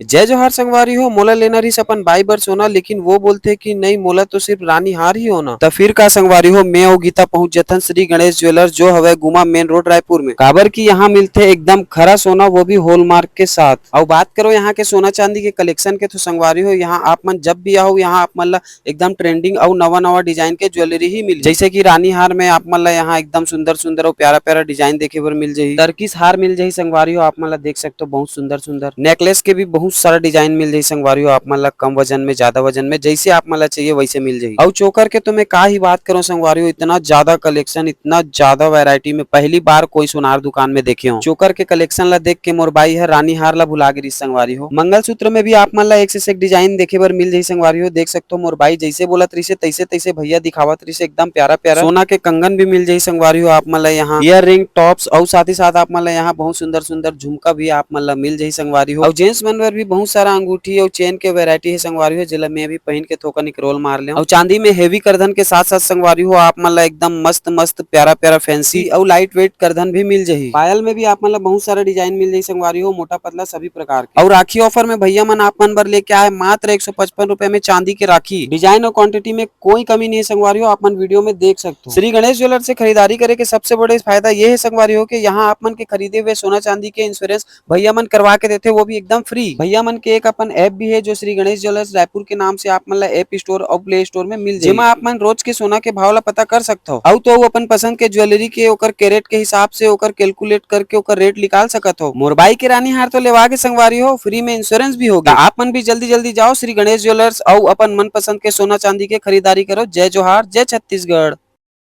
जय जोहार संगवारी हो। मोला लेना रहीस अपन भाई बर सोना, लेकिन वो बोलथे कि नहीं, मोला तो सिर्फ रानी हार ही होना। तो फिर का संगवारी हो, मैं और गीता पहुंच जथन श्री गणेश ज्वेलर्स, जो हवे गुमा मेन रोड रायपुर में। काबर की यहाँ मिलथे एकदम खरा सोना, वो भी हॉलमार्क के साथ। और बात करो यहाँ के सोना चांदी के कलेक्शन के, तो संगवारी हो यहाँ आप मन जब भी आओ, यहाँ आप मन ला एकदम ट्रेंडिंग और नवा नवा डिजाइन के ज्वेलरी ही मिल, जैसे कि रानी हार में आप मन ला यहाँ एकदम सुंदर सुंदर और प्यारा प्यारा डिजाइन देखे बर मिल जाही। टर्किस हार मिल जाही संगवारी हो, आप मन ला देख सकते हो बहुत सुंदर सुंदर नेकलेस के भी बहुत सारा डिजाइन मिल जाही संगवारी हो, आप मन ला कम वजन में ज्यादा वजन में जैसे आप मन ला चाहिए वैसे मिल जाही। और चोकर के तो मैं का ही बात करूं संगवारी हो, इतना ज्यादा कलेक्शन, इतना ज्यादा वैरायटी में पहली बार कोई सोनार दुकान में देखे हो। चोकर के कलेक्शन ला देख के मोर बाई है रानी हार ला भुला गिरी संगवारी हो। मंगलसूत्र में भी आप मन ला एक से एक डिजाइन देखे बर मिल जाही संगवारी हो, देख सकते हो मोर बाई जैसे बोलत रही से तैसे तैसे भैया दिखावत रही से, एकदम प्यारा प्यारा सोना के कंगन भी मिल जाही संगवारी हो। आप मन ला यहाँ ईयर रिंग टॉप्स और साथ ही साथ आप मन ला यहाँ बहुत सुंदर सुंदर झुमका भी आप मन ला मिल जाही संगवारी हो। और जेंट्स मन बर भी बहुत सारा अंगूठी और चेन के वैरायटी है संगवारी हो, जिला मैं भी पहन के थोका निकरोल मार ले। और चांदी में हेवी करधन के साथ साथ संगवारी हो आप मन ला एकदम मस्त मस्त प्यारा प्यारा फैंसी और लाइट वेट करधन भी मिल जाही। पायल में भी आप मन ला बहुत सारा डिजाइन मिल जाही संगवारी हो, मोटा पतला सभी प्रकार के। और राखी ऑफर में भैया मन आप मन बर लेके आए मात्र 155 रुपए में चांदी की राखी। डिजाइन और क्वांटिटी में कोई कमी नहीं है संगवारी हो, आप मन वीडियो में देख सकते हो। श्री गणेश ज्वेलर से खरीदारी करे के सबसे बड़े फायदा ये है संगवारी हो कि यहाँ आप मन के खरीदे हुए सोना चांदी के इंश्योरेंस भैया मन करवा के देते, वो भी एकदम फ्री। भैया मन के एक अपन ऐप भी है जो श्री गणेश ज्वेलर्स रायपुर के नाम से आप मन ला ऐप स्टोर और प्ले स्टोर में मिल जाए, जेमा आप मन रोज के सोना के भाव ला पता कर सकते हो। और तो अपन पसंद के ज्वेलरी के ओकर कैरेट के हिसाब से ओकर कैलकुलेट करके ओकर रेट निकाल सकत हो। मोरबाई के रानी हार तो लेवा के संगवारी हो, फ्री में इंश्योरेंस भी होगा। आप मन भी जल्दी जल्दी जाओ श्री गणेश ज्वेलर्स और अपन मन पसंद के सोना चांदी के खरीदारी करो। जय जोहार, जय छत्तीसगढ़।